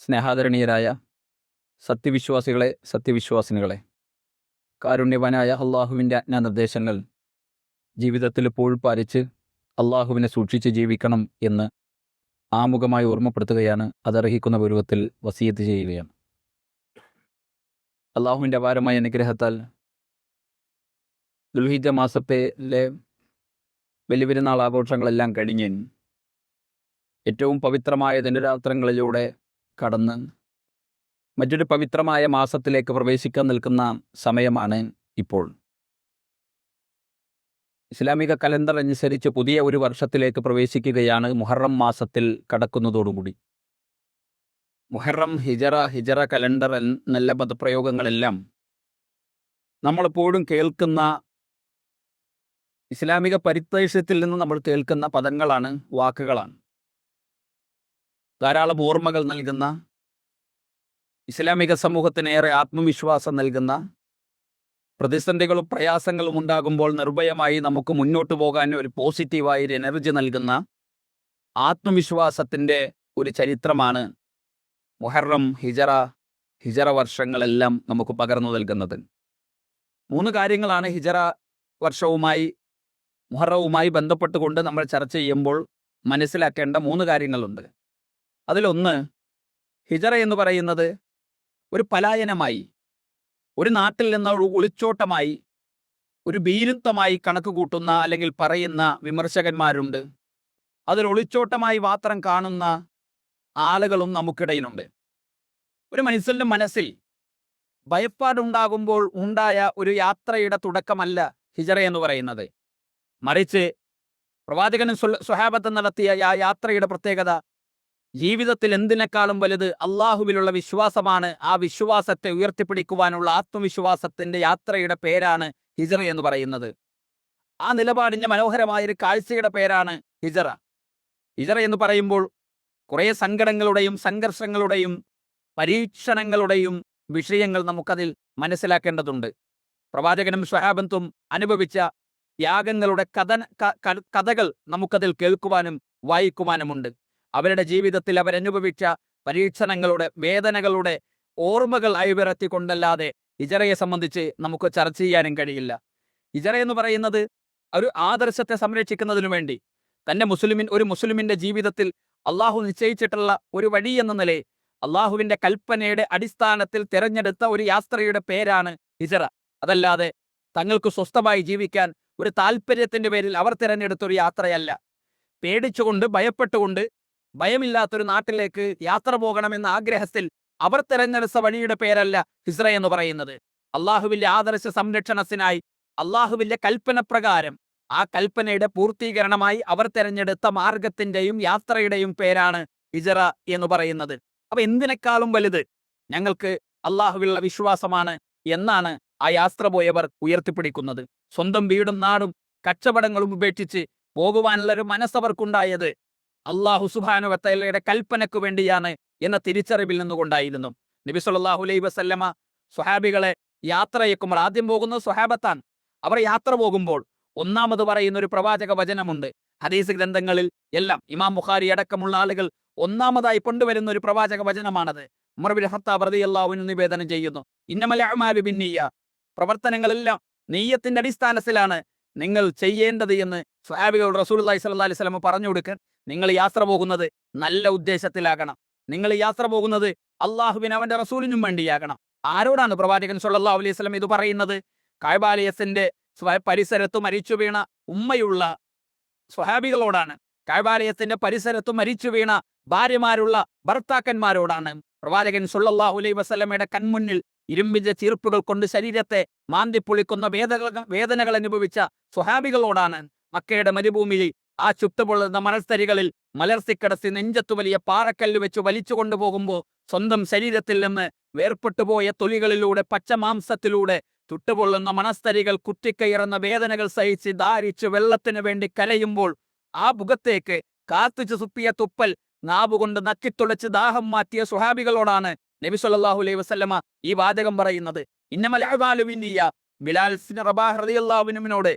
സ്നേഹാദരണീയരായ സത്യവിശ്വാസികളെ, സത്യവിശ്വാസിനികളെ, കാരുണ്യവാനായ അള്ളാഹുവിൻ്റെ ആജ്ഞാനിർദ്ദേശങ്ങൾ ജീവിതത്തിൽ എപ്പോഴും പാലിച്ച് അള്ളാഹുവിനെ സൂക്ഷിച്ച് ജീവിക്കണം എന്ന് ആമുഖമായി ഓർമ്മപ്പെടുത്തുകയാണ്. അതർഹിക്കുന്ന പരുവത്തിൽ വസിയത്ത് ചെയ്യുകയാണ്. അള്ളാഹുവിൻ്റെ അപാരമായ അനുഗ്രഹത്താൽ ദുൽഹിജ്ജ മാസത്തിലെ വലിയ പെരുന്നാൾ ആഘോഷങ്ങളെല്ലാം കഴിഞ്ഞ് ഏറ്റവും പവിത്രമായ ദിനരാത്രങ്ങളിലൂടെ കടന്ന് മറ്റൊരു പവിത്രമായ മാസത്തിലേക്ക് പ്രവേശിക്കാൻ നിൽക്കുന്ന സമയമാണ് ഇപ്പോൾ. ഇസ്ലാമിക കലണ്ടർ അനുസരിച്ച് പുതിയ ഒരു വർഷത്തിലേക്ക് പ്രവേശിക്കുകയാണ്. മുഹറം മാസത്തിൽ കടക്കുന്നതോടുകൂടി മുഹറം, ഹിജറ കലണ്ടർ എന്നുള്ള പദപ്രയോഗങ്ങളെല്ലാം നമ്മളെപ്പോഴും കേൾക്കുന്ന, ഇസ്ലാമിക പരിപ്രേക്ഷ്യത്തിൽ നിന്ന് നമ്മൾ കേൾക്കുന്ന പദങ്ങളാണ്, വാക്കുകളാണ്. ധാരാളം ഓർമ്മകൾ നൽകുന്ന, ഇസ്ലാമിക സമൂഹത്തിനേറെ ആത്മവിശ്വാസം നൽകുന്ന, പ്രതിസന്ധികളും പ്രയാസങ്ങളും ഉണ്ടാകുമ്പോൾ നിർഭയമായി നമുക്ക് മുന്നോട്ട് പോകാൻ ഒരു പോസിറ്റീവായ ഒരു എനർജി നൽകുന്ന ആത്മവിശ്വാസത്തിൻ്റെ ഒരു ചരിത്രമാണ് മുഹറം, ഹിജറ വർഷങ്ങളെല്ലാം നമുക്ക് പകർന്നു നൽകുന്നത്. 3 കാര്യങ്ങളാണ് ഹിജറ വർഷവുമായി, മുഹറവുമായി ബന്ധപ്പെട്ടുകൊണ്ട് നമ്മൾ ചർച്ച ചെയ്യുമ്പോൾ മനസ്സിലാക്കേണ്ട 3 കാര്യങ്ങളുണ്ട്. അതിലൊന്ന്, ഹിജറ എന്ന് പറയുന്നത് ഒരു പലായനമായി, ഒരു നാട്ടിൽ നിന്ന് ഒളിച്ചോട്ടമായി, ഒരു ഭീരുത്വമായി കണക്ക് കൂട്ടുന്ന അല്ലെങ്കിൽ പറയുന്ന വിമർശകന്മാരുണ്ട്. അതിൽ ഒളിച്ചോട്ടമായി മാത്രം കാണുന്ന ആളുകളും നമുക്കിടയിലുണ്ട്. ഒരു മനുഷ്യൻ്റെ മനസ്സിൽ ഭയപ്പാടുണ്ടാകുമ്പോൾ ഉണ്ടായ ഒരു യാത്രയുടെ തുടക്കമല്ല ഹിജറ എന്ന് പറയുന്നത്. മറിച്ച് പ്രവാചകനും സ്വഹാബത്തും നടത്തിയ ആ യാത്രയുടെ പ്രത്യേകത, ജീവിതത്തിൽ എന്തിനേക്കാളും വലുത് അള്ളാഹുവിലുള്ള വിശ്വാസമാണ്. ആ വിശ്വാസത്തെ ഉയർത്തിപ്പിടിക്കുവാനുള്ള ആത്മവിശ്വാസത്തിൻ്റെ യാത്രയുടെ പേരാണ് ഹിജറ എന്ന് പറയുന്നത്. ആ നിലപാടിൻ്റെ മനോഹരമായൊരു കാഴ്ചയുടെ പേരാണ് ഹിജറ. ഹിജറ എന്ന് പറയുമ്പോൾ കുറേ സങ്കടങ്ങളുടെയും സംഘർഷങ്ങളുടെയും പരീക്ഷണങ്ങളുടെയും വിഷയങ്ങൾ നമുക്കതിൽ മനസ്സിലാക്കേണ്ടതുണ്ട്. പ്രവാചകനും സ്വഹാബത്തും അനുഭവിച്ച യാഗങ്ങളുടെ കഥകൾ നമുക്കതിൽ കേൾക്കുവാനും വായിക്കുവാനുമുണ്ട്. അവരുടെ ജീവിതത്തിൽ അവരനുഭവിച്ച പരീക്ഷണങ്ങളുടെ, വേദനകളുടെ ഓർമ്മകൾ അയവിറത്തിക്കൊണ്ടല്ലാതെ ഹിജറയെ സംബന്ധിച്ച് നമുക്ക് ചർച്ച ചെയ്യാനും കഴിയില്ല. ഹിജറ എന്ന് പറയുന്നത് ഒരു ആദർശത്തെ സംരക്ഷിക്കുന്നതിനു വേണ്ടി ഒരു മുസ്ലിമിൻ്റെ ജീവിതത്തിൽ അള്ളാഹു നിശ്ചയിച്ചിട്ടുള്ള ഒരു വഴി എന്ന നിലയിൽ അള്ളാഹുവിൻ്റെ കൽപ്പനയുടെ അടിസ്ഥാനത്തിൽ തിരഞ്ഞെടുത്ത ഒരു യാത്രയുടെ പേരാണ് ഹിജറ. അതല്ലാതെ തങ്ങൾക്ക് സ്വസ്ഥമായി ജീവിക്കാൻ ഒരു താല്പര്യത്തിൻ്റെ പേരിൽ അവർ തിരഞ്ഞെടുത്തൊരു യാത്രയല്ല. പേടിച്ചുകൊണ്ട്, ഭയപ്പെട്ടുകൊണ്ട്, ഭയമില്ലാത്തൊരു നാട്ടിലേക്ക് യാത്ര പോകണമെന്ന ആഗ്രഹത്തിൽ അവർ തിരഞ്ഞെടുത്ത വഴിയുടെ പേരല്ല ഹിജ്റ എന്ന് പറയുന്നത്. അള്ളാഹുവിൻ്റെ ആദർശ സംരക്ഷണത്തിനായി, അള്ളാഹുവിൻ്റെ കൽപ്പന പ്രകാരം, ആ കൽപ്പനയുടെ പൂർത്തീകരണമായി അവർ തിരഞ്ഞെടുത്ത മാർഗത്തിൻ്റെയും യാത്രയുടെയും പേരാണ് ഹിജ്റ എന്ന് പറയുന്നത്. അപ്പൊ എന്തിനേക്കാളും വലുത് ഞങ്ങൾക്ക് അള്ളാഹുവിലുള്ള വിശ്വാസമാണ് എന്നാണ് ആ യാത്ര പോയവർ ഉയർത്തിപ്പിടിക്കുന്നത്. സ്വന്തം വീടും നാടും കച്ചവടങ്ങളും ഉപേക്ഷിച്ച് പോകുവാനുള്ളൊരു മനസ്സവർക്കുണ്ടായത് അള്ളാഹു സുബ്ഹാനഹു വ തആലയുടെ കൽപ്പനയ്ക്ക് വേണ്ടിയാണ് എന്ന തിരിച്ചറിവിൽ നിന്നുകൊണ്ടായിരുന്നു. നബി സല്ലല്ലാഹു അലൈഹി വസല്ലമ സ്വഹാബികളെ യാത്രയക്കുമ്പോൾ, ആദ്യം പോകുന്നത് സ്വഹാബത്താണ്. അവർ യാത്ര പോകുമ്പോൾ ഒന്നാമത് പറയുന്ന ഒരു പ്രവാചക വചനമുണ്ട്. ഹദീസ് ഗ്രന്ഥങ്ങളിൽ എല്ലാം ഇമാം ബുഖാരി അടക്കമുള്ള ആളുകൾ ഒന്നാമതായി കൊണ്ടുവരുന്ന ഒരു പ്രവാചക വചനമാണത്. ഉമർ ഇബ്നു ഖത്താബ് റളിയല്ലാഹു അൻഹു നിവേദനം ചെയ്യുന്നു, ഇന്നമൽ അഅ്മാലു ബിന്നിയ്യ, പ്രവർത്തനങ്ങളെല്ലാം നെയ്യത്തിന്റെ അടിസ്ഥാനത്തിലാണ് നിങ്ങൾ ചെയ്യേണ്ടത് എന്ന് സ്വഹാബികളോട് റസൂലുള്ളാഹി സ്വല്ലല്ലാഹു അലൈഹി വസല്ലം പറഞ്ഞു കൊടുക്കാൻ. നിങ്ങൾ യാത്ര പോകുന്നത് നല്ല ഉദ്ദേശത്തിലാകണം. നിങ്ങൾ യാത്ര പോകുന്നത് അള്ളാഹുവിന് അവന്റെ റസൂലിനും വേണ്ടിയാകണം. ആരോടാണ് പ്രവാചകൻ സ്വല്ലല്ലാഹു അലൈഹി വസല്ലം ഇത് പറയുന്നത്? കഅബാലയത്തിന്റെ പരിസരത്ത് മരിച്ചു വീണ ഉമ്മയുള്ള സ്വഹാബികളോടാണ്. കഅബാലയത്തിന്റെ പരിസരത്ത് മരിച്ചു വീണ ഭാര്യമാരുള്ള ഭർത്താക്കന്മാരോടാണ്. പ്രവാചകൻ സ്വല്ലല്ലാഹു അലൈഹി വസല്ലമയുടെ കൺമുന്നിൽ ഇരുമ്പിന്റെ ചീർപ്പുകൾ കൊണ്ട് ശരീരത്തെ മാന്തിപ്പൊളിക്കുന്ന വേദനകൾ അനുഭവിച്ച സ്വഹാബികളോടാണ്. മക്കയുടെ മരുഭൂമിയിൽ ആ ചുട്ടുപൊള്ളുന്ന മണൽത്തരികളിൽ മലർത്തിക്കിടത്തി നെഞ്ചത്തു വലിയ പാറക്കല്ല് വെച്ച് വലിച്ചു കൊണ്ടുപോകുമ്പോൾ സ്വന്തം ശരീരത്തിൽ നിന്ന് വേർപെട്ടുപോയ തൊലികളിലൂടെ, പച്ചമാംസത്തിലൂടെ ചുട്ടുപൊള്ളുന്ന മണസ്തരികൾ കുത്തിക്കയറുന്ന വേദനകൾ സഹിച്ച് ദാരിച്ച് വെള്ളത്തിന് വേണ്ടി കരയുമ്പോൾ ആ മുഖത്തേക്ക് കാത്തുച്ച് തുപ്പിയ തുപ്പൽ നാവുകൊണ്ട് നക്കിത്തുളച്ച് ദാഹം മാറ്റിയ സ്വഹാബികളോടാണ് നബി സല്ലല്ലാഹു അലൈഹി വസല്ലമ ഈ വാചകം പറയുന്നത്. ഇന്നമൽ അഅ്മാലു ബിന്നിയ്യ. ബിലാൽ ഇബ്നു റബാഹ് റളിയല്ലാഹു അൻഹുവിനോട്,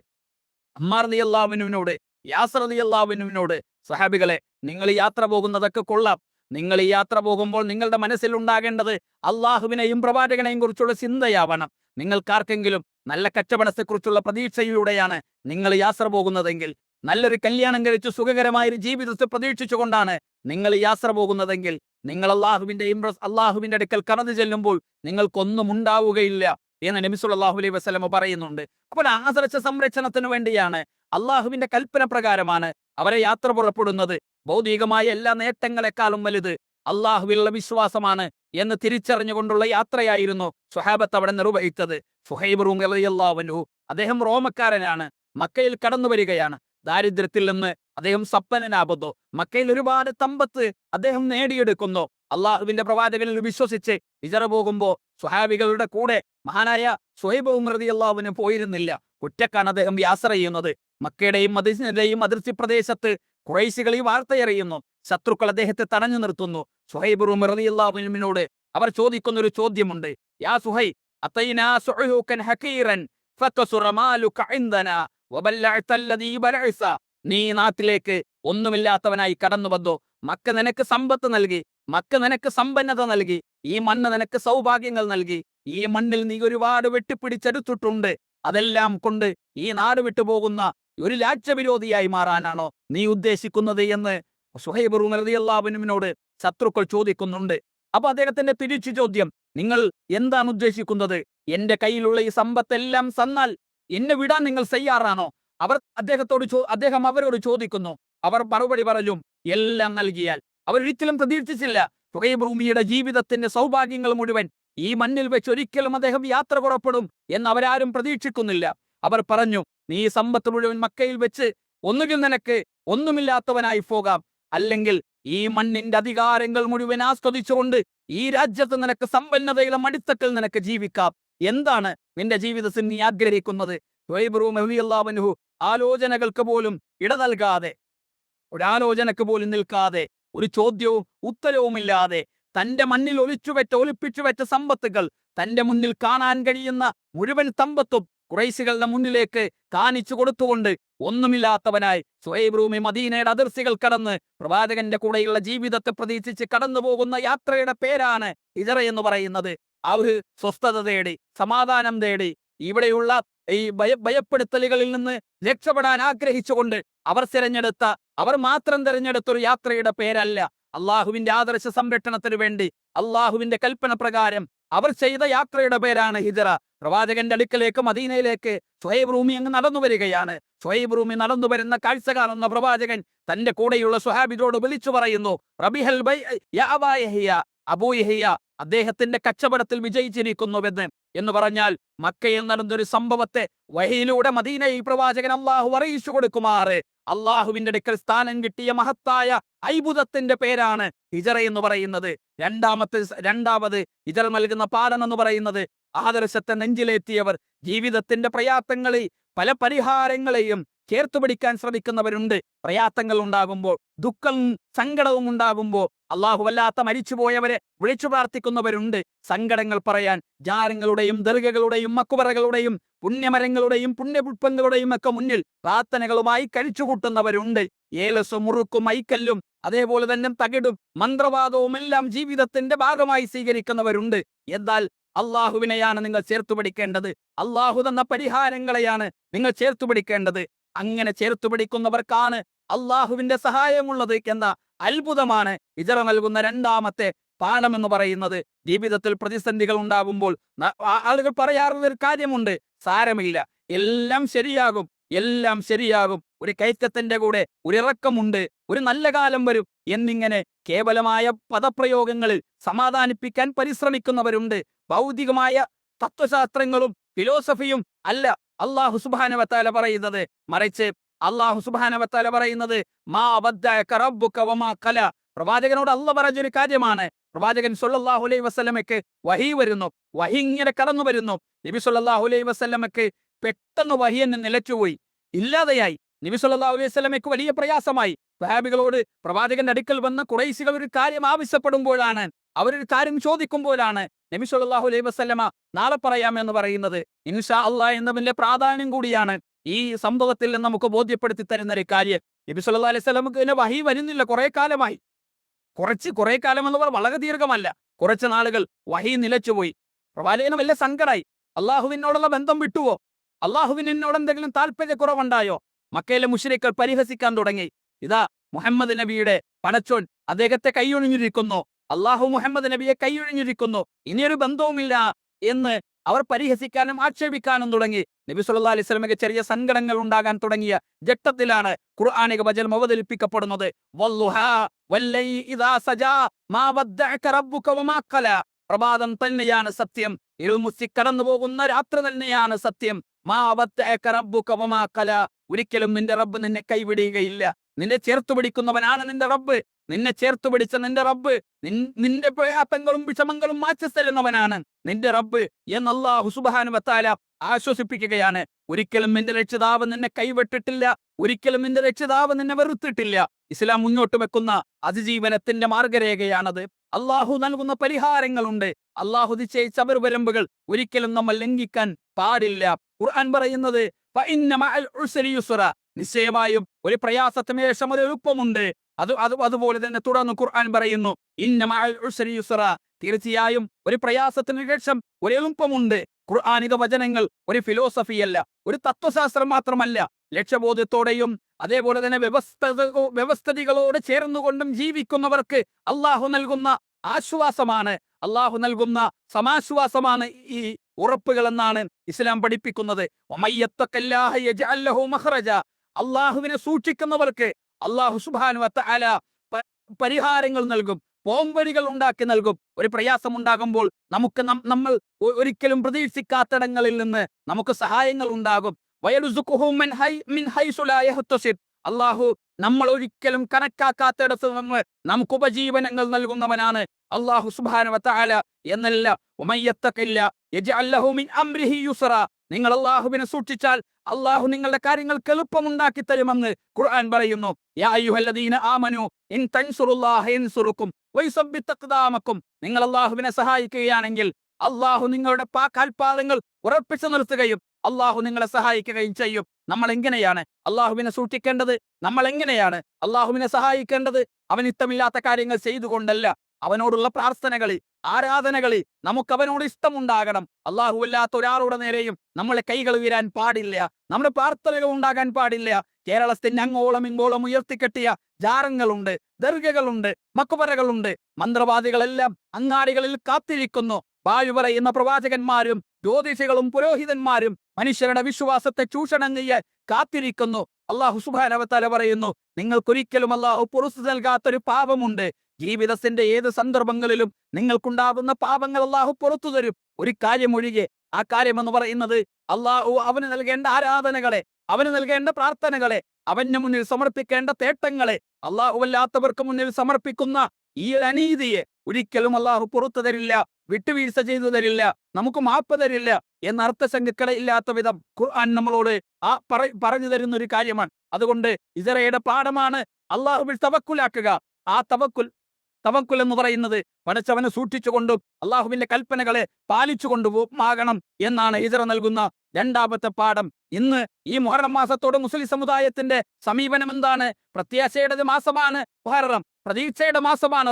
അമ്മാർ റളിയല്ലാഹു അൻഹുവിനോട്, യാസർ റളിയല്ലാഹു അൻഹുവിനോട്, സ്വഹാബികളെ, നിങ്ങൾ യാത്ര പോകുന്നതൊക്കെ കൊള്ളാം, നിങ്ങൾ ഈ യാത്ര പോകുമ്പോൾ നിങ്ങളുടെ മനസ്സിൽ ഉണ്ടാകേണ്ടത് അള്ളാഹുവിനെയും പ്രവാചകനെയും കുറിച്ചുള്ള ചിന്തയാവണം. നിങ്ങൾക്കാർക്കെങ്കിലും നല്ല കച്ചവടത്തെക്കുറിച്ചുള്ള പ്രതീക്ഷയിലൂടെയാണ് നിങ്ങൾ യാത്ര പോകുന്നതെങ്കിൽ, നല്ലൊരു കല്യാണം കഴിച്ച് സുഖകരമായ ഒരു ജീവിതത്തെ പ്രതീക്ഷിച്ചുകൊണ്ടാണ് നിങ്ങൾ യാത്ര പോകുന്നതെങ്കിൽ, നിങ്ങൾ അള്ളാഹുവിന്റെ അടുക്കൽ കടന്നു ചെല്ലുമ്പോൾ നിങ്ങൾക്കൊന്നും ഉണ്ടാവുകയില്ല എന്ന് നബി സല്ലല്ലാഹു അലൈഹി വസല്ലം പറയുന്നുണ്ട്. അപ്പോൾ ആദർശ സംരക്ഷണത്തിന് വേണ്ടിയാണ്, അള്ളാഹുവിന്റെ കൽപ്പന പ്രകാരമാണ് അവരെ യാത്ര പുറപ്പെടുന്നത്. ഭൗതികമായ എല്ലാ നേട്ടങ്ങളെക്കാളും വലുത് അള്ളാഹുവിലുള്ള വിശ്വാസമാണ് എന്ന് തിരിച്ചറിഞ്ഞുകൊണ്ടുള്ള യാത്രയായിരുന്നു സ്വഹാബത്ത് അവിടെ നിർവഹിച്ചത്. സുഹൈബ് റളിയല്ലാഹു അൻഹു, അദ്ദേഹം റോമക്കാരനാണ്, മക്കയിൽ കടന്നു വരികയാണ്. ദാരിദ്ര്യത്തിൽ നിന്ന് അദ്ദേഹം സമ്പന്നനാകുന്നു. മക്കയിൽ ഒരുപാട് സമ്പത്ത് അദ്ദേഹം നേടിയെടുക്കുന്നു. അള്ളാഹുവിന്റെ പ്രവാചകനിൽ വിശ്വസിച്ച് ഹിജറ പോകുമ്പോൾ സ്വഹാബികളുടെ കൂടെ മഹാനായ സുഹൈബ് റളിയല്ലാഹു അൻഹു പോയിരുന്നില്ല. ഒറ്റക്കാണ് അദ്ദേഹം യാത്ര ചെയ്യുന്നത്. മക്കയുടെയും മദീനയുടെയും അതിർത്തി പ്രദേശത്ത് ഖുറൈശികൾ ഈ വാർത്തയറിയുന്നു. ശത്രുക്കൾ അദ്ദേഹത്തെ തടഞ്ഞു നിർത്തുന്നു. സുഹൈബ് റളിയല്ലാഹു അൻഹുവിനോട് അവർ ചോദിക്കുന്ന ഒരു ചോദ്യമുണ്ട്. യാ സുഹൈബ്, അതൈനാ സുഉഹുകൻ ഹഖീറൻ ഫകസുറ മാലുക ഇൻദനാ വബല്ലഅത അല്ലദീ ബലഅസ. നീ നാട്ടിലേക്ക് ഒന്നുമില്ലാത്തവനായി കടന്നു വന്നു. മക്ക നിനക്ക് സമ്പത്ത് നൽകി, മക്ക നിനക്ക് സമ്പന്നത നൽകി, ഈ മണ്ണ് നിനക്ക് സൗഭാഗ്യങ്ങൾ നൽകി. ഈ മണ്ണിൽ നീ ഒരുപാട് വെട്ടിപ്പിടിച്ചെടുത്തിട്ടുണ്ട്. അതെല്ലാം കൊണ്ട് ഈ നാട് വിട്ടുപോകുന്ന ഒരു രാജ്യവിരോധിയായി മാറാനാണോ നീ ഉദ്ദേശിക്കുന്നത് എന്ന് സുഹൈബ് റളിയല്ലാഹു അൻഹുവിനോട് ശത്രുക്കൾ ചോദിക്കുന്നുണ്ട്. അപ്പൊ അദ്ദേഹത്തിന്റെ തിരിച്ചു ചോദ്യം, നിങ്ങൾ എന്താണ് ഉദ്ദേശിക്കുന്നത്? എന്റെ കയ്യിലുള്ള ഈ സമ്പത്തെല്ലാം തന്നാൽ എന്നെ വിടാൻ നിങ്ങൾ തയ്യാറാണോ? അദ്ദേഹം അവരോട് ചോദിക്കുന്നു. അവർ മറുപടി പറഞ്ഞു, എല്ലാം നൽകിയാൽ. അവരൊരിക്കലും പ്രതീക്ഷിച്ചില്ല സുഹൈബ് റൂമിയുടെ ജീവിതത്തിന്റെ സൗഭാഗ്യങ്ങൾ മുഴുവൻ ഈ മണ്ണിൽ വെച്ച് ഒരിക്കലും അദ്ദേഹം യാത്ര പുറപ്പെടും എന്ന് അവരാരും പ്രതീക്ഷിക്കുന്നില്ല. അവർ പറഞ്ഞു, നീ സമ്പത്ത് മുഴുവൻ മക്കയിൽ വെച്ച് ഒന്നുകിൽ നിനക്ക് ഒന്നുമില്ലാത്തവനായി പോകാം, അല്ലെങ്കിൽ ഈ മണ്ണിന്റെ അധികാരങ്ങൾ മുഴുവൻ ആസ്വദിച്ചുകൊണ്ട് ഈ രാജ്യത്ത് നിനക്ക് സമ്പന്നതയുടെ മടിത്തട്ടിൽ നിനക്ക് ജീവിക്കാം. എന്താണ് നിന്റെ ജീവിതത്തിൽ നീ ആഗ്രഹിക്കുന്നത്? സുഹൈബ് റളിയല്ലാഹു അൻഹു ആലോചനകൾക്ക് പോലും ഇട നൽകാതെ, ഒരാലോചനക്ക് പോലും നിൽക്കാതെ, ഒരു ചോദ്യവും ഉത്തരവുമില്ലാതെ തന്റെ മണ്ണിൽ ഒളിപ്പിച്ചുവെച്ച സമ്പത്തുകൾ, തന്റെ മുന്നിൽ കാണാൻ കഴിയുന്ന മുഴുവൻ സമ്പത്തും ഖുറൈശികളുടെ മുന്നിലേക്ക് കാണിച്ചു കൊടുത്തുകൊണ്ട് ഒന്നുമില്ലാത്തവനായി സുഹൈബ് റൂമി മദീനയുടെ അതിർത്തികൾ കടന്ന് പ്രവാചകന്റെ കൂടെയുള്ള ജീവിതത്തെ പ്രതീക്ഷിച്ച് കടന്നു പോകുന്ന യാത്രയുടെ പേരാണ് ഹിജറ എന്ന് പറയുന്നത്. അവർ സ്വസ്ഥത തേടി, സമാധാനം തേടി, ഇവിടെയുള്ള ഈ ഭയപ്പെടുത്തലുകളിൽ നിന്ന് രക്ഷപ്പെടാൻ ആഗ്രഹിച്ചുകൊണ്ട് അവർ മാത്രം തിരഞ്ഞെടുത്ത ഒരു യാത്രയുടെ പേരല്ല. അള്ളാഹുവിന്റെ ആദർശ സംരക്ഷണത്തിന് വേണ്ടി അള്ളാഹുവിന്റെ കൽപ്പന പ്രകാരം അവർ ചെയ്ത യാത്രയുടെ പേരാണ് ഹിജറ. പ്രവാചകന്റെ അടുക്കലേക്ക്, മദീനയിലേക്ക് സുഹൈബ് റൂമി അങ്ങ് നടന്നു വരികയാണ്. സുഹൈബ് റൂമി നടന്നു വരുന്ന കാഴ്ച കാണുന്ന പ്രവാചകൻ തന്റെ കൂടെയുള്ള സ്വഹാബിയോട് വിളിച്ചു പറയുന്നു, റബിഹൽ ബൈ യാ അബാ യഹ്യ, അബൂ യഹ്യ അദ്ദേഹത്തിന്റെ കച്ചവടത്തിൽ വിജയിച്ചിരിക്കുന്നുവെന്ന്. എന്ന് പറഞ്ഞാൽ മക്കയിൽ നടന്നൊരു സംഭവത്തെ വഹിയിലൂടെ മദീനയിൽ പ്രവാചകൻ അള്ളാഹു അറിയിച്ചു കൊടുക്കുമാറ് അള്ളാഹുവിന്റെ അടുക്കൽ സ്ഥാനം കിട്ടിയ മഹത്തായ അത്ഭുതത്തിന്റെ പേരാണ് ഹിജറ എന്ന് പറയുന്നത്. രണ്ടാമത് ഹിജറ നൽകുന്ന പാഠം എന്ന് പറയുന്നത്, ആദർശത്തെ നെഞ്ചിലേറ്റിയവർ ജീവിതത്തിന്റെ പ്രയാസങ്ങളിൽ പല പരിഹാരങ്ങളെയും ചേർത്തുപിടിക്കാൻ ശ്രമിക്കുന്നവരുണ്ട്. പ്രയാസങ്ങൾ ഉണ്ടാകുമ്പോൾ, ദുഃഖവും സങ്കടവും ഉണ്ടാകുമ്പോൾ അള്ളാഹു വല്ലാത്ത മരിച്ചുപോയവരെ വിളിച്ചു പ്രാർത്ഥിക്കുന്നവരുണ്ട്. സങ്കടങ്ങൾ പറയാൻ ജാരങ്ങളുടെയും ദർഗകളുടെയും മക്കുപറകളുടെയും പുണ്യമരങ്ങളുടെയും പുണ്യപുഷ്പങ്ങളുടെയും ഒക്കെ മുന്നിൽ പ്രാർത്ഥനകളുമായി കഴിച്ചുകൂട്ടുന്നവരുണ്ട്. ഏലസും മുറുക്കും ഐക്കല്ലും അതേപോലെ തന്നെ തകിടും മന്ത്രവാദവും എല്ലാം ജീവിതത്തിന്റെ ഭാഗമായി സ്വീകരിക്കുന്നവരുണ്ട്. എന്നാൽ അള്ളാഹുവിനെയാണ് നിങ്ങൾ ചേർത്തുപിടിക്കേണ്ടത്. അള്ളാഹു തന്ന പരിഹാരങ്ങളെയാണ് നിങ്ങൾ ചേർത്തുപിടിക്കേണ്ടത്. അങ്ങനെ ചേർത്തുപിടിക്കുന്നവർക്കാണ് അള്ളാഹുവിന്റെ സഹായമുള്ളത് എന്ന അത്ഭുതമാണ് ഹിജറ നൽകുന്ന രണ്ടാമത്തെ പാഠം എന്ന് പറയുന്നത്. ജീവിതത്തിൽ പ്രതിസന്ധികൾ ഉണ്ടാകുമ്പോൾ ആളുകൾ പറയാറുള്ള ഒരു കാര്യമുണ്ട്, സാരമില്ല, എല്ലാം ശരിയാകും, എല്ലാം ശരിയാകും, ഒരു കയറ്റത്തിന്റെ കൂടെ ഒരു ഇറക്കമുണ്ട്, ഒരു നല്ല കാലം വരും എന്നിങ്ങനെ കേവലമായ പദപ്രയോഗങ്ങളിൽ സമാധാനിപ്പിക്കാൻ പരിശ്രമിക്കുന്നവരുണ്ട്. ഭൗതികമായ തത്വശാസ്ത്രങ്ങളും ഫിലോസഫിയും അല്ല അല്ലാഹു സുബ്ഹാനഹു വ തആല പറയുന്നത്. മറിച്ച് അല്ലാഹു സുബ്ഹാനഹു വ തആല പറയുന്നത്, മാ വദ്ദഅക റബ്ബുക വമാ ഖല. പ്രവാചകനോട് അല്ലാഹു പറഞ്ഞൊരു കാര്യമാണ്. പ്രവാചകൻ സ്വല്ലല്ലാഹു അലൈഹി വസല്ലമയ്ക്ക് വഹി വരുന്നു, വഹി ഇങ്ങനെ കടന്നു വരുന്നു. നബി സ്വല്ലല്ലാഹു അലൈഹി വസല്ലമയ്ക്ക് പെട്ടെന്ന് വഹി എന്ന് നിലച്ചുപോയി, ഇല്ലാതെയായി. നബി സ്വല്ലല്ലാഹു അലൈഹി വസല്ലമയ്ക്ക് വലിയ പ്രയാസമായി. സ്വഹാബികളോട് പ്രവാചകന്റെ അടുക്കൽ വന്ന് ഖുറൈശികൾ ഒരു കാര്യം ആവശ്യപ്പെടുമ്പോഴാണ്, അവരൊരു കാര്യം ചോദിക്കുമ്പോഴാണ് നബി സല്ലല്ലാഹു അലൈഹി വസല്ലമ നാളെ പറയാമെന്ന് പറയുന്നത്. ഇൻഷാ അല്ലാഹ് എന്നതിന്റെ പ്രാധാന്യം കൂടിയാണ് ഈ സംഭവത്തിൽ നമുക്ക് ബോധ്യപ്പെടുത്തി തരുന്ന ഒരു കാര്യം. നബി സല്ലല്ലാഹു അലൈഹി വസല്ലമക്ക് വഹി വരുന്നില്ല, കുറെ കാലമായി. കുറെ കാലം എന്ന് പറഞ്ഞാൽ വളരെ ദീർഘമല്ല, കുറച്ച് നാളുകൾ വഹി നിലച്ചുപോയി. പ്രവാചകന് വലിയ സങ്കടായി. അള്ളാഹുവിനോടുള്ള ബന്ധം വിട്ടുവോ? അള്ളാഹുവിന് എന്നോട് എന്തെങ്കിലും താല്പര്യക്കുറവുണ്ടായോ? മക്കയിലെ മുശ്രിക്കുകൾ പരിഹസിക്കാൻ തുടങ്ങി. ഇതാ മുഹമ്മദ് നബിയുടെ പടച്ചോൻ അദ്ദേഹത്തെ കൈയൊഴിഞ്ഞിരിക്കുന്നു, അള്ളാഹു മുഹമ്മദ് നബിയെ കൈയൊഴിഞ്ഞിരിക്കുന്നു, ഇനിയൊരു ബന്ധവുമില്ല എന്ന് അവർ പരിഹസിക്കാനും ആക്ഷേപിക്കാനും തുടങ്ങി. നബി സല്ലല്ലാഹു അലൈഹി വസല്ലമയ്ക്ക് ചെറിയ സങ്കടങ്ങൾ ഉണ്ടാകാൻ തുടങ്ങിയ ഘട്ടത്തിലാണ് ഖുർആനിക വചനം അവതരിപ്പിക്കപ്പെടുന്നത്. വല്ലുഹാ വല്ലൈലി ഇദാ സജാ മാ വദ്ദഅക റബ്ബുക വമാ ഖലാ. പ്രഭാതം തന്നെയാണ് സത്യം, ഇരുൾമുത്തി കടന്നു പോകുന്ന രാത്രി തന്നെയാണ് സത്യം. മാ വദ്ദഅക റബ്ബുക വമാ ഖലാ. ഒരിക്കലും നിന്റെ റബ്ബ് നിന്നെ കൈവിടുകയില്ല. നിന്നെ ചേർത്തു പിടിക്കുന്നവനാണ് നിന്റെ റബ്ബ്. നിന്നെ ചേർത്തു പിടിച്ച നിന്റെ റബ്ബ് നിന്റെ പ്രയാസങ്ങളും വിഷമങ്ങളും മാറ്റിത്തരുന്നവനാണ് നിന്റെ റബ്ബ് എന്ന് അല്ലാഹു സുബ്ഹാനഹു വ തആല ആശ്വസിപ്പിക്കുകയാണ്. ഒരിക്കലും നിന്റെ രക്ഷിതാവ് നിന്നെ കൈവിട്ടിട്ടില്ല, ഒരിക്കലും നിന്റെ രക്ഷിതാവ് നിന്നെ വെറുത്തിട്ടില്ല. ഇസ്ലാം മുന്നോട്ട് വെക്കുന്ന അതിജീവനത്തിന്റെ മാർഗരേഖയാണത്. അള്ളാഹു നൽകുന്ന പരിഹാരങ്ങളുണ്ട്. അള്ളാഹു നിശ്ചയിച്ച അതിർവരമ്പുകൾ ഒരിക്കലും നമ്മൾ ലംഘിക്കാൻ പാടില്ല. ഖുർആൻ പറയുന്നത് ഫഇന്ന മഅൽ ഉസ്രി യുസ്റ. നിശ്ചയമായും ഒരു പ്രയാസത്തിന് ശേഷം ഒരു എളുപ്പമുണ്ട്. അതുപോലെ തന്നെ തുടർന്ന് ഖുർആൻ പറയുന്നു ഇന്ന മഅൽ ഉസ്രി യുസ്റ. തീർച്ചയായും ഒരു പ്രയാസത്തിന് ശേഷം ഒരു എളുപ്പമുണ്ട്. ഖുർആനിക വചനങ്ങൾ ഒരു ഫിലോസഫിയല്ല, ഒരു തത്വശാസ്ത്രം മാത്രമല്ല. ലക്ഷ്യബോധത്തോടെയും അതേപോലെ തന്നെ വ്യവസ്ഥിതികളോട് ചേർന്നുകൊണ്ടും ജീവിക്കുന്നവർക്ക് അള്ളാഹു നൽകുന്ന ആശ്വാസമാണ്, അള്ളാഹു നൽകുന്ന സമാശ്വാസമാണ് ഈ ഉറപ്പുകൾ എന്നാണ് ഇസ്ലാം പഠിപ്പിക്കുന്നത്. അള്ളാഹുവിനെ സൂക്ഷിക്കുന്നവർക്ക് അള്ളാഹു സുബ്ഹാനഹു വ തആല പരിഹാരങ്ങൾ നൽകും, പോംവഴികൾ ഉണ്ടാക്കി നൽകും. ഒരു പ്രയാസം ഉണ്ടാകുമ്പോൾ നമ്മൾ ഒരിക്കലും പ്രതീക്ഷിക്കാത്തിടങ്ങളിൽ നിന്ന് നമുക്ക് സഹായങ്ങൾ ഉണ്ടാകും. അള്ളാഹു നമ്മൾ ഒരിക്കലും കണക്കാക്കാത്തിടത്ത് നിന്ന് നമുക്ക് ഉപജീവനങ്ങൾ നൽകുന്നവനാണ് അള്ളാഹു സുബ്ഹാനഹു വ തആല എന്നല്ല. നിങ്ങൾ അള്ളാഹുവിനെ സൂക്ഷിച്ചാൽ അള്ളാഹു നിങ്ങളുടെ കാര്യങ്ങൾക്ക് എളുപ്പമുണ്ടാക്കി തരുമെന്ന് ഖുർആൻ പറയുന്നു. യാ അയ്യുഹല്ലദീന ആമനു ഇൻ തൻസുറുല്ലാഹ യൻസുറുക്കും വയുസബ്ബിത് അഖ്ദാമക്കും. നിങ്ങൾ അള്ളാഹുവിനെ സഹായിക്കുകയാണെങ്കിൽ അള്ളാഹു നിങ്ങളുടെ കാൽപാദങ്ങൾ ഉറപ്പിച്ചു നിർത്തുകയും അള്ളാഹു നിങ്ങളെ സഹായിക്കുകയും ചെയ്യും. നമ്മൾ എങ്ങനെയാണ് അള്ളാഹുവിനെ സൂക്ഷിക്കേണ്ടത്? നമ്മൾ എങ്ങനെയാണ് അള്ളാഹുവിനെ സഹായിക്കേണ്ടത്? അവൻ ഇഷ്ടമില്ലാത്ത കാര്യങ്ങൾ ചെയ്തുകൊണ്ടല്ല. അവനോടുള്ള പ്രാർത്ഥനകളിൽ, ആരാധനകളിൽ നമുക്ക് അവനോട് ഇഷ്ടമുണ്ടാകണം. അള്ളാഹു അല്ലാത്ത ഒരാളുടെ നേരെയും നമ്മളെ കൈകൾ ഉയരാൻ പാടില്ല, നമ്മുടെ പ്രാർത്ഥനകൾ ഉണ്ടാകാൻ പാടില്ല. കേരളത്തിന്റെ അങ്ങോളം ഇങ്ങോളം ഉയർത്തിക്കെട്ടിയ ജാറങ്ങളുണ്ട്, ദർഗകളുണ്ട്, മക്ബറകളുണ്ട്. മന്ത്രവാദികളെല്ലാം അങ്ങാടികളിൽ കാത്തിരിക്കുന്നു. വായു പറയുന്ന പ്രവാചകന്മാരും ജ്യോതിഷികളും പുരോഹിതന്മാരും മനുഷ്യരുടെ വിശ്വാസത്തെ ചൂഷണം ചെയ്യാൻ കാത്തിരിക്കുന്നു. അള്ളാഹു സുബ്ഹാനഹു വ തആല പറയുന്നു, നിങ്ങൾക്കൊരിക്കലും അള്ളാഹു പുറത്തു നൽകാത്തൊരു പാപമുണ്ട്. ജീവിതത്തിന്റെ ഏത് സന്ദർഭങ്ങളിലും നിങ്ങൾക്കുണ്ടാകുന്ന പാപങ്ങൾ അള്ളാഹു പുറത്തു തരും, ഒരു കാര്യം ഒഴികെ. ആ കാര്യം എന്ന് പറയുന്നത് അള്ളാഹു അവന് നൽകേണ്ട ആരാധനകളെ, അവന് നൽകേണ്ട പ്രാർത്ഥനകളെ, അവന് മുന്നിൽ സമർപ്പിക്കേണ്ട തേട്ടങ്ങളെ അള്ളാഹു അല്ലാത്തവർക്ക് മുന്നിൽ സമർപ്പിക്കുന്ന ഈ അനീതിയെ ഒരിക്കലും അള്ളാഹു പുറത്തു തരില്ല, വിട്ടുവീഴ്ച ചെയ്തു തരില്ല, നമുക്ക് മാപ്പ് തരില്ല എന്ന അർത്ഥശങ്കക്കളില്ലാത്ത വിധം ഖുർആൻ നമ്മളോട് പറഞ്ഞു തരുന്ന ഒരു കാര്യമാണ്. അതുകൊണ്ട് ഇസ്രയുടെ പാഠമാണ് അള്ളാഹുവിൽ തവക്കുലാക്കുക. ആ തവക്കുൽ എന്ന് പറയുന്നത് പടച്ചവനെ സൂക്ഷിച്ചുകൊണ്ടും അള്ളാഹുവിന്റെ കൽപ്പനകളെ പാലിച്ചുകൊണ്ടും ആകണം എന്നാണ് ഇസ്ര നൽകുന്ന രണ്ടാമത്തെ പാഠം. ഇന്ന് ഈ മുഹറം മാസത്തോട് മുസ്ലിം സമുദായത്തിന്റെ സമീപനം എന്താണ്? പ്രത്യാശയുടെ മാസമാണ് മുഹറം, പ്രതീക്ഷയുടെ മാസമാണ്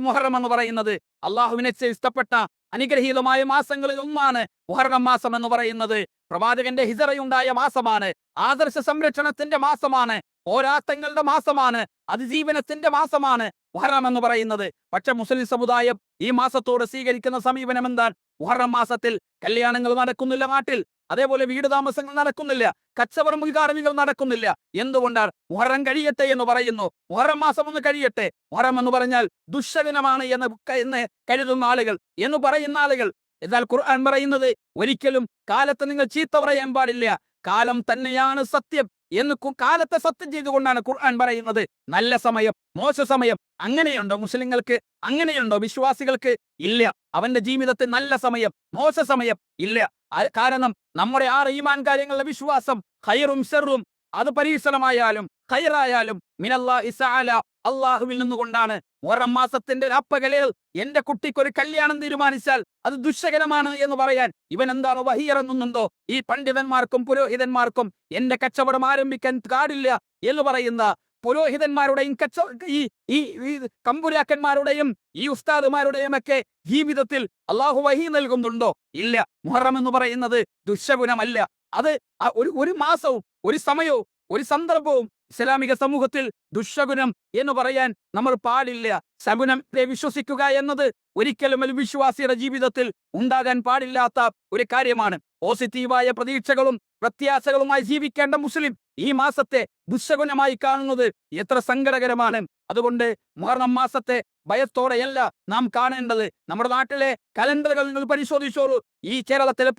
മുഹറം എന്ന് പറയുന്നത്. അള്ളാഹുവിനെ ഇഷ്ടപ്പെട്ട അനുഗ്രഹീതമായ മാസങ്ങളിൽ ഒന്നാണ് മുഹറം മാസം എന്ന് പറയുന്നത്. പ്രവാചകന്റെ ഹിജറയുണ്ടായ മാസമാണ്, ആദർശ സംരക്ഷണത്തിന്റെ മാസമാണ്, പോരാട്ടങ്ങളുടെ മാസമാണ്, അതിജീവനത്തിന്റെ മാസമാണ് മുഹറം എന്ന് പറയുന്നത്. പക്ഷെ മുസ്ലിം സമുദായം ഈ മാസത്തോട് സ്വീകരിക്കുന്ന സമീപനം എന്താണ്? മുഹറം മാസത്തിൽ കല്യാണങ്ങൾ നടക്കുന്നില്ല നാട്ടിൽ, അതേപോലെ വീട് താമസങ്ങൾ നടക്കുന്നില്ല, കച്ചവടം ഉദ്ഘാടനങ്ങൾ നടക്കുന്നില്ല. എന്തുകൊണ്ടാണ്? മുഹറം കഴിയട്ടെ എന്ന് പറയുന്നു. മുഹറം മാസം ഒന്ന് കഴിയട്ടെ. മുഹറം എന്ന് പറഞ്ഞാൽ ദുശ്ശകനമാണ് എന്ന് കരുതുന്ന ആളുകൾ, എന്ന് പറയുന്ന ആളുകൾ. എന്നാൽ ഖുർആൻ പറയുന്നത് ഒരിക്കലും കാലത്ത് നിങ്ങൾ ചീത്ത പറയാൻ പാടില്ല, കാലം തന്നെയാണ് സത്യം എന്ന് കാലത്തെ സത്യം ചെയ്തുകൊണ്ടാണ് ഖുർആൻ പറയുന്നത്. നല്ല സമയം, മോശ സമയം അങ്ങനെയുണ്ടോ മുസ്ലിങ്ങൾക്ക്? അങ്ങനെയുണ്ടോ വിശ്വാസികൾക്ക്? ഇല്ല. അവന്റെ ജീവിതത്തിൽ നല്ല സമയം, മോശ സമയം ഇല്ല. കാരണം നമ്മുടെ ഈമാൻ കാര്യങ്ങളുടെ വിശ്വാസം ഖൈറും ശർറും, അത് പരീക്ഷണമായാലും ഖൈറായാലും മിനല്ലാഹി തആല, അള്ളാഹുവിൽ നിന്നുകൊണ്ടാണ്. മുഹറം മാസത്തിന്റെ രാപ്പകലിൽ എന്റെ കുട്ടിക്കൊരു കല്യാണം തീരുമാനിച്ചാൽ അത് ദുശ്ശകനമാണ് എന്ന് പറയാൻ ഇവൻ എന്താണ് വഹിയിറങ്ങുന്നുണ്ടോ? ഈ പണ്ഡിതന്മാർക്കും പുരോഹിതന്മാർക്കും എന്റെ കച്ചവടം ആരംഭിക്കാൻ പാടില്ല എന്ന് പറയുന്ന പുരോഹിതന്മാരുടെയും ഈ ഈ ഈ കമ്പുരാക്കന്മാരുടെയും ഈ ഉസ്താദുമാരുടെയും ഒക്കെ ജീവിതത്തിൽ അള്ളാഹു വഹി നൽകുന്നുണ്ടോ? ഇല്ല. മുഹറം എന്ന് പറയുന്നത് ദുശകുനമല്ല. അത് ഒരു മാസവും ഒരു സമയവും ഒരു സന്ദർഭവും ഇസ്ലാമിക സമൂഹത്തിൽ ദുശകുനം എന്ന് പറയാൻ നമ്മൾ പാടില്ല. ശകുനത്തെ വിശ്വസിക്കുക എന്നത് ഒരിക്കലും ഒരു വിശ്വാസിയുടെ ജീവിതത്തിൽ ഉണ്ടാകാൻ പാടില്ലാത്ത ഒരു കാര്യമാണ്. പോസിറ്റീവായ പ്രതീക്ഷകളും പ്രത്യാശകളുമായി ജീവിക്കേണ്ട മുസ്ലിം ഈ മാസത്തെ ദുശകുനമായി കാണുന്നത് എത്ര സങ്കടകരമാണ്. അതുകൊണ്ട് മുഹറം മാസത്തെ ഭയത്തോടെയല്ല നാം കാണേണ്ടത്. നമ്മുടെ നാട്ടിലെ കലണ്ടറുകൾ നിങ്ങൾ പരിശോധിച്ചോളൂ. ഈ കേരളത്തിലെ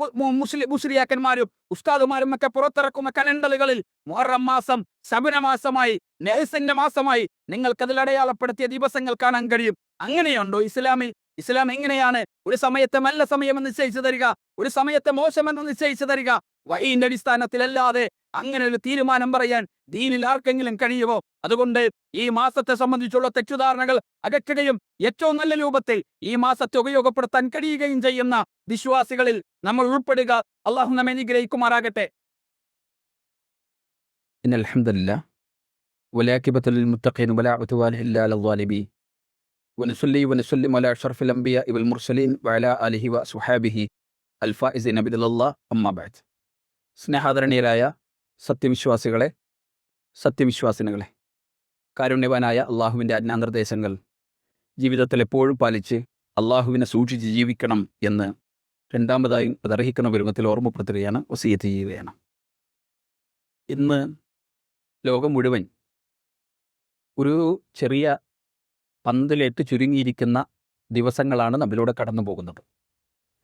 മുസ്ലിയാക്കന്മാരും ഉസ്താദുമാരും ഒക്കെ പുറത്തിറക്കുന്ന കലണ്ടറുകളിൽ മുഹറം മാസം ശബനമാസമായി, നെഹ്സിന്റെ മാസമായി നിങ്ങൾക്കതിൽ അടയാളപ്പെടുത്തിയ ദിവസങ്ങൾ കാണാൻ കഴിയും. അങ്ങനെയുണ്ടോ ഇസ്ലാമിൽ? ഇസ്ലാം എങ്ങനെയാണ് ഒരു സമയത്തെ നല്ല സമയമെന്ന് നിശ്ചയിച്ചു തരിക, ഒരു സമയത്തെ മോശമെന്ന് നിശ്ചയിച്ചു തരിക? വഹീന്റെ അടിസ്ഥാനത്തിലല്ലാതെ അങ്ങനെ ഒരു തീരുമാനം പറയാൻ ദീനിൽ ആർക്കെങ്കിലും കഴിയുമോ? അതുകൊണ്ട് ഈ മാസത്തെ സംബന്ധിച്ചുള്ള തെറ്റുധാരണകൾ അകറ്റുകയും ഏറ്റവും നല്ല രൂപത്തിൽ ഈ മാസത്തെ ഉപയോഗപ്പെടുത്താൻ കഴിയുകയും ചെയ്യുന്ന വിശ്വാസികളിൽ നമ്മൾ ഉൾപ്പെടുക. അള്ളാഹു നമ്മെ അനുഗ്രഹിക്കുമാറാകട്ടെ. ഇന്നൽ ഹംദുലില്ലാഹ് വലാകിബത്തുൽ മുത്തഖീൻ വലാ ഉദ്വാന ഇല്ലാ അലൽ ളാലിമീൻ വനസല്ലി വനസല്ലിമു അലാ അഷ്റഫിൽ അംബിയാഇ വൽ മുർസലീൻ വഅലാ ആലിഹി വസ്വഹാബിഹി അൽ ഫായിസീന ബിദില്ലാഹ് അമ്മാ ബഅദ്. സ്നേഹാദരണീയരായ സത്യവിശ്വാസികളെ, സത്യവിശ്വാസിനികളെ, കാരുണ്യവാനായ അള്ളാഹുവിൻ്റെ ആജ്ഞാനിർദ്ദേശങ്ങൾ ജീവിതത്തിൽ എപ്പോഴും പാലിച്ച് അള്ളാഹുവിനെ സൂക്ഷിച്ച് ജീവിക്കണം എന്ന് രണ്ടാമതായും അതർഹിക്കുന്ന പരുവത്തിൽ ഓർമ്മപ്പെടുത്തുകയാണ്, വസിയത്ത് ചെയ്യുകയാണ്. ഇന്ന് ലോകം മുഴുവൻ ഒരു ചെറിയ പന്തിലേറ്റ് ചുരുങ്ങിയിരിക്കുന്ന ദിവസങ്ങളാണ് നമ്മിലൂടെ കടന്നു പോകുന്നത്.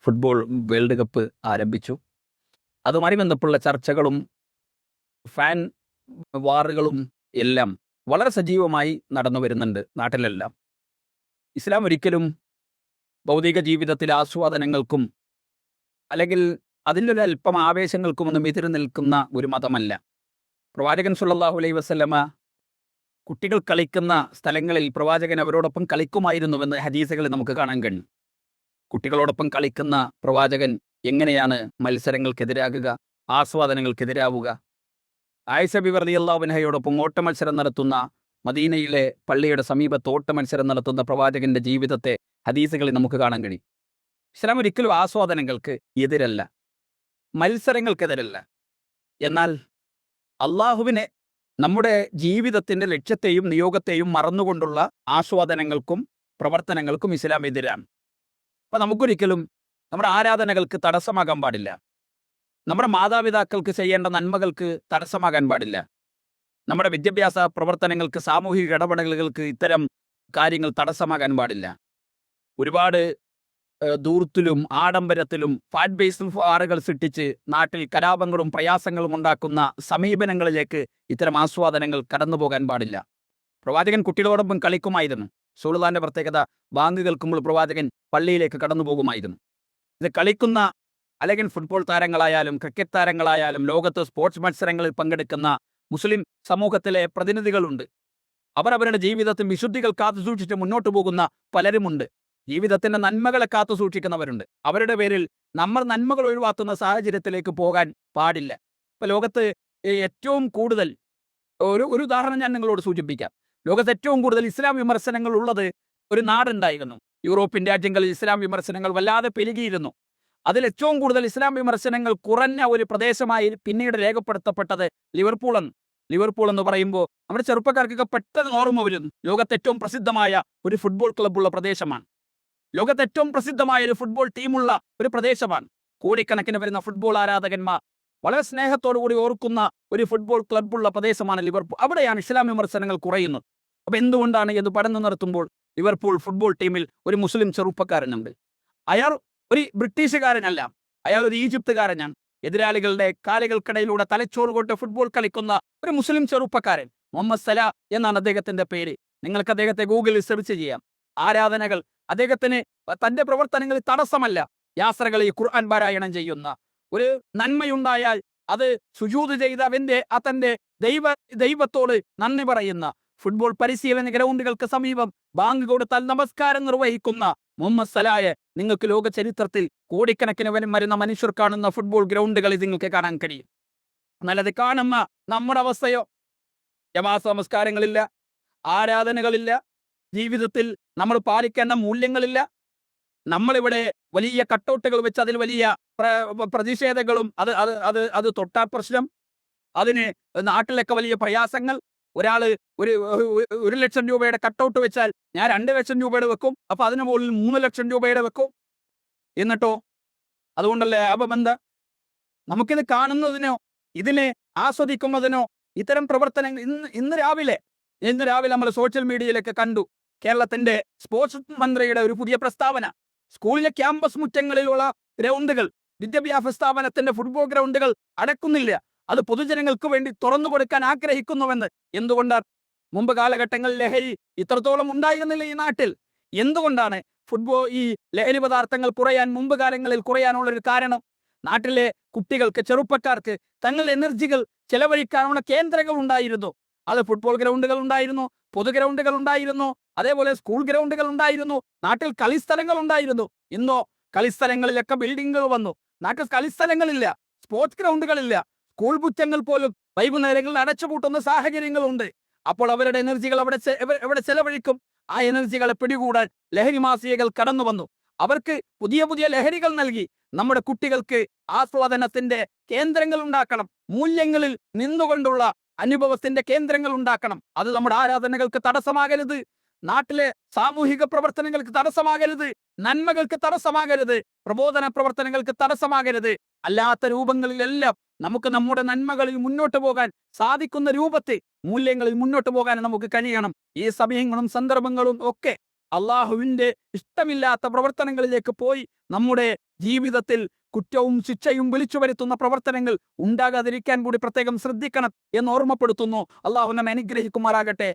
ഫുട്ബോൾ വേൾഡ് കപ്പ് ആരംഭിച്ചു. അതുമായി ബന്ധപ്പെട്ടുള്ള ചർച്ചകളും ഫാൻ വാറുകളും എല്ലാം വളരെ സജീവമായി നടന്നു വരുന്നുണ്ട് നാട്ടിലെല്ലാം. ഇസ്ലാം ഒരിക്കലും ഭൗതിക ജീവിതത്തിലെ ആസ്വാദനങ്ങൾക്കും അല്ലെങ്കിൽ അതിലൊരു അല്പം ആവേശങ്ങൾക്കുമൊന്നും എതിര് നിൽക്കുന്ന ഒരു മതമല്ല. പ്രവാചകൻ സല്ലല്ലാഹു അലൈഹി വസല്ലമ കുട്ടികൾ കളിക്കുന്ന സ്ഥലങ്ങളിൽ പ്രവാചകൻ അവരോടൊപ്പം കളിക്കുമായിരുന്നുവെന്ന് ഹദീസുകളിൽ നമുക്ക് കാണാൻ കഴിയും. കുട്ടികളോടൊപ്പം കളിക്കുന്ന പ്രവാചകൻ എങ്ങനെയാണ് മത്സരങ്ങൾക്കെതിരാകുക, ആസ്വാദനങ്ങൾക്കെതിരാവുക? ആയിഷ ബിബി റളിയല്ലാഹു അൻഹയോടൊപ്പം ഓട്ടമത്സരം നടത്തുന്ന മദീനയിലെ പള്ളിയുടെ സമീപത്ത് ഓട്ടമത്സരം നടത്തുന്ന പ്രവാചകന്റെ ജീവിതത്തെ ഹദീസുകളിൽ നമുക്ക് കാണാൻ കഴിയും. ഇസ്ലാം ഒരിക്കലും ആസ്വാദനങ്ങൾക്ക് എതിരല്ല, മത്സരങ്ങൾക്കെതിരല്ല. എന്നാൽ അള്ളാഹുവിനെ നമ്മുടെ ജീവിതത്തിൻ്റെ ലക്ഷ്യത്തെയും നിയോഗത്തെയും മറന്നുകൊണ്ടുള്ള ആസ്വാദനങ്ങൾക്കും പ്രവർത്തനങ്ങൾക്കും ഇസ്ലാം എതിരാണ്. അപ്പം നമുക്കൊരിക്കലും നമ്മുടെ ആരാധനകൾക്ക് തടസ്സമാകാൻ പാടില്ല. നമ്മുടെ മാതാപിതാക്കൾക്ക് ചെയ്യേണ്ട നന്മകൾക്ക് തടസ്സമാകാൻ പാടില്ല. നമ്മുടെ വിദ്യാഭ്യാസ പ്രവർത്തനങ്ങൾക്ക്, സാമൂഹിക ഇടപെടലുകൾക്ക് ഇത്തരം കാര്യങ്ങൾ തടസ്സമാകാൻ പാടില്ല. ഒരുപാട് ദൂർത്തിലും ആഡംബരത്തിലും ഫാറ്റ് ബേസ്ഡ് വാറുകൾ സൃഷ്ടിച്ച് നാട്ടിൽ കലാപങ്ങളും പ്രയാസങ്ങളും ഉണ്ടാക്കുന്ന സമീപനങ്ങളിലേക്ക് ഇത്തരം ആസ്വാദനങ്ങൾ കടന്നു പോകാൻ പാടില്ല. പ്രവാചകൻ കുട്ടികളോടൊപ്പം കളിക്കുമായിരുന്നു. റസൂലുള്ളാഹിന്റെ പ്രത്യേകത, ബാങ്ക് കേൾക്കുമ്പോൾ പ്രവാചകൻ പള്ളിയിലേക്ക് കടന്നു പോകുമായിരുന്നു. ഇത് കളിക്കുന്ന അല്ലെങ്കിൽ ഫുട്ബോൾ താരങ്ങളായാലും ക്രിക്കറ്റ് താരങ്ങളായാലും ലോകത്ത് സ്പോർട്സ് മത്സരങ്ങളിൽ പങ്കെടുക്കുന്ന മുസ്ലിം സമൂഹത്തിലെ പ്രതിനിധികളുണ്ട്. അവർ അവരുടെ ജീവിതത്തിൽ വിശുദ്ധികൾ കാത്തു സൂക്ഷിച്ച് മുന്നോട്ട് പോകുന്ന പലരുമുണ്ട്. ജീവിതത്തിൻ്റെ നന്മകളെ കാത്തു സൂക്ഷിക്കുന്നവരുണ്ട്. അവരുടെ പേരിൽ നമ്മൾ നന്മകൾ ഒഴിവാക്കുന്ന സാഹചര്യത്തിലേക്ക് പോകാൻ പാടില്ല. ഇപ്പം ലോകത്ത് ഏറ്റവും കൂടുതൽ ഒരു ഉദാഹരണം ഞാൻ നിങ്ങളോട് സൂചിപ്പിക്കാം. ലോകത്ത് ഏറ്റവും കൂടുതൽ ഇസ്ലാം വിമർശനങ്ങൾ ഉള്ളത് ഒരു നാടുണ്ടായിരുന്നു. യൂറോപ്യൻ രാജ്യങ്ങളിൽ ഇസ്ലാം വിമർശനങ്ങൾ വല്ലാതെ പെരുകിയിരുന്നു. അതിൽ ഏറ്റവും കൂടുതൽ ഇസ്ലാം വിമർശനങ്ങൾ കുറഞ്ഞ ഒരു പ്രദേശമായി പിന്നീട് രേഖപ്പെടുത്തപ്പെട്ടത് ലിവർപൂൾ എന്ന് പറയുമ്പോൾ നമ്മുടെ ചെറുപ്പക്കാർക്കൊക്കെ പെട്ടെന്ന് ഓർമ്മ വരുന്നു. ലോകത്തെ ഏറ്റവും പ്രസിദ്ധമായ ഒരു ഫുട്ബോൾ ക്ലബ്ബുള്ള പ്രദേശമാണ്. ലോകത്തെ ഏറ്റവും പ്രസിദ്ധമായ ഒരു ഫുട്ബോൾ ടീമുള്ള ഒരു പ്രദേശമാണ്. കോടിക്കണക്കിന് വരുന്ന ഫുട്ബോൾ ആരാധകന്മാർ വളരെ സ്നേഹത്തോടു കൂടി ഓർക്കുന്ന ഒരു ഫുട്ബോൾ ക്ലബ്ബുള്ള പ്രദേശമാണ് ലിവർപൂൾ. അവിടെയാണ് ഇസ്ലാം വിമർശനങ്ങൾ കുറയുന്നത്. അപ്പോൾ എന്തുകൊണ്ടാണ് എന്ന് പഠനം നടത്തുമ്പോൾ ലിവർപൂൾ ഫുട്ബോൾ ടീമിൽ ഒരു മുസ്ലിം ചെറുപ്പക്കാരനുണ്ട്. അയാൾ ഒരു ബ്രിട്ടീഷുകാരനല്ല, അയാൾ ഒരു ഈജിപ്തുകാരനാണ്. എതിരാളികളുടെ കാലുകൾക്കിടയിലൂടെ തലച്ചോറ് കൊണ്ട് ഫുട്ബോൾ കളിക്കുന്ന ഒരു മുസ്ലിം ചെറുപ്പക്കാരൻ. മുഹമ്മദ് സലാ എന്നാണ് അദ്ദേഹത്തിന്റെ പേര്. നിങ്ങൾക്ക് അദ്ദേഹത്തെ ഗൂഗിളിൽ സെർച്ച് ചെയ്യാം. ആരാധനകൾ അദ്ദേഹത്തിന് തന്റെ പ്രവർത്തനങ്ങളിൽ തടസ്സമല്ല. യാത്രകളിൽ ഖുർആൻ പാരായണം ചെയ്യുന്ന, ഒരു നന്മയുണ്ടായാൽ അത് സുജൂദ് ചെയ്ത തന്റെ ദൈവത്തോട് നന്ദി പറയുന്ന, ഫുട്ബോൾ പരിശീലന ഗ്രൗണ്ടുകൾക്ക് സമീപം ബാങ്ക് കൊടുത്താൽ നമസ്കാരം നിർവഹിക്കുന്ന മുഹമ്മദ് സലായെ നിങ്ങൾക്ക് ലോക ചരിത്രത്തിൽ കോടിക്കണക്കിന് വരുന്ന മനുഷ്യർ കാണുന്ന ഫുട്ബോൾ ഗ്രൗണ്ടുകളിൽ നിങ്ങൾക്ക് കാണാൻ കഴിയും. എന്നാൽ അത് കാണുന്ന നമ്മുടെ അവസ്ഥയോ? ജമാഅത്ത് നമസ്കാരങ്ങളില്ല, ആരാധനകളില്ല, ജീവിതത്തിൽ നമ്മൾ പാലിക്കേണ്ട മൂല്യങ്ങളില്ല. നമ്മളിവിടെ വലിയ കട്ടൗട്ടുകൾ വെച്ച് അതിൽ വലിയ പ്രതിഷേധങ്ങളും അത് അത് അത് അത് തൊട്ടാ പ്രശ്നം, അതിന് നാട്ടിലൊക്കെ വലിയ പ്രയാസങ്ങൾ. ഒരാള് ഒരു 1,00,000 രൂപയുടെ കട്ടൗട്ട് വെച്ചാൽ ഞാൻ 2,00,000 രൂപയുടെ വെക്കും, അപ്പൊ അതിന് മുകളിൽ 3,00,000 രൂപയുടെ വെക്കും. എന്നിട്ടോ അതുകൊണ്ടല്ലേ അപബന്ധ. നമുക്കിത് കാണുന്നതിനോ ഇതിനെ ആസ്വദിക്കുന്നതിനോ ഇത്തരം പ്രവർത്തനങ്ങൾ ഇന്ന് രാവിലെ നമ്മൾ സോഷ്യൽ മീഡിയയിലൊക്കെ കണ്ടു കേരളത്തിന്റെ സ്പോർട്സ് മന്ത്രിയുടെ ഒരു പുതിയ പ്രസ്താവന. സ്കൂളിലെ ക്യാമ്പസ് മുറ്റങ്ങളിലുള്ള ഗ്രൗണ്ടുകൾ, വിദ്യാഭ്യാസ സ്ഥാപനത്തിന്റെ ഫുട്ബോൾ ഗ്രൗണ്ടുകൾ അടക്കുന്നില്ല, അത് പൊതുജനങ്ങൾക്ക് വേണ്ടി തുറന്നു കൊടുക്കാൻ ആഗ്രഹിക്കുന്നുവെന്ന്. എന്തുകൊണ്ടാണ്? മുമ്പ് കാലഘട്ടങ്ങളിൽ ലഹരി ഇത്രത്തോളം ഉണ്ടായിരുന്നില്ല ഈ നാട്ടിൽ. എന്തുകൊണ്ടാണ് ഈ ലഹരി പദാർത്ഥങ്ങൾ മുമ്പ് കാലങ്ങളിൽ കുറയാനുള്ളൊരു കാരണം? നാട്ടിലെ കുട്ടികൾക്ക്, ചെറുപ്പക്കാർക്ക് തങ്ങളുടെ എനർജികൾ ചെലവഴിക്കാനുള്ള കേന്ദ്രങ്ങൾ ഉണ്ടായിരുന്നു. അത് ഫുട്ബോൾ ഗ്രൗണ്ടുകൾ ഉണ്ടായിരുന്നു, പൊതു ഗ്രൗണ്ടുകൾ ഉണ്ടായിരുന്നു, അതേപോലെ സ്കൂൾ ഗ്രൗണ്ടുകൾ ഉണ്ടായിരുന്നു, നാട്ടിൽ കളിസ്ഥലങ്ങൾ ഉണ്ടായിരുന്നു. ഇന്നോ കളിസ്ഥലങ്ങളിലൊക്കെ ബിൽഡിങ്ങുകൾ വന്നു. നാട്ടിൽ കളിസ്ഥലങ്ങളില്ല, സ്പോർട്സ് ഗ്രൗണ്ടുകളില്ല, സ്കൂൾ മുറ്റങ്ങൾ പോലും വൈകുന്നേരങ്ങളിൽ അടച്ചുപൂട്ടുന്ന സാഹചര്യങ്ങളുണ്ട്. അപ്പോൾ അവരുടെ എനർജികൾ എവിടെ ചെലവഴിക്കും? ആ എനർജികളെ പിടികൂടാൻ ലഹരി മാഫിയകൾ കടന്നു വന്നു. അവർക്ക് പുതിയ പുതിയ ലഹരികൾ നൽകി നമ്മുടെ കുട്ടികൾക്ക് ആസ്വാദനത്തിന്റെ കേന്ദ്രങ്ങൾ ഉണ്ടാക്കണം, മൂല്യങ്ങളിൽ നിന്നുകൊണ്ടുള്ള അനുഭവത്തിന്റെ കേന്ദ്രങ്ങൾ ഉണ്ടാക്കണം. അത് നമ്മുടെ ആരാധനകൾക്ക് തടസ്സമാകരുത്, നാട്ടിലെ സാമൂഹിക പ്രവർത്തനങ്ങൾക്ക് തടസ്സമാകരുത്, നന്മകൾക്ക് തടസ്സമാകരുത്, പ്രബോധന പ്രവർത്തനങ്ങൾക്ക് തടസ്സമാകരുത്. അല്ലാത്ത രൂപങ്ങളിലെല്ലാം നമുക്ക് നമ്മുടെ നന്മകളിൽ മുന്നോട്ട് പോകാൻ സാധിക്കുന്ന രൂപത്തിൽ, മൂല്യങ്ങളിൽ മുന്നോട്ട് പോകാൻ നമുക്ക് കഴിയണം. ഈ സമയങ്ങളും സന്ദർഭങ്ങളും ഒക്കെ അള്ളാഹുവിന്റെ ഇഷ്ടമില്ലാത്ത പ്രവർത്തനങ്ങളിലേക്ക് പോയി നമ്മുടെ ജീവിതത്തിൽ കുറ്റവും ശിക്ഷയും വിളിച്ചു വരുത്തുന്ന പ്രവർത്തനങ്ങൾ ഉണ്ടാകാതിരിക്കാൻ കൂടി പ്രത്യേകം ശ്രദ്ധിക്കണം എന്ന് ഓർമ്മപ്പെടുത്തുന്നു. അള്ളാഹു നമ്മെ അനുഗ്രഹിക്കുമാറാകട്ടെ.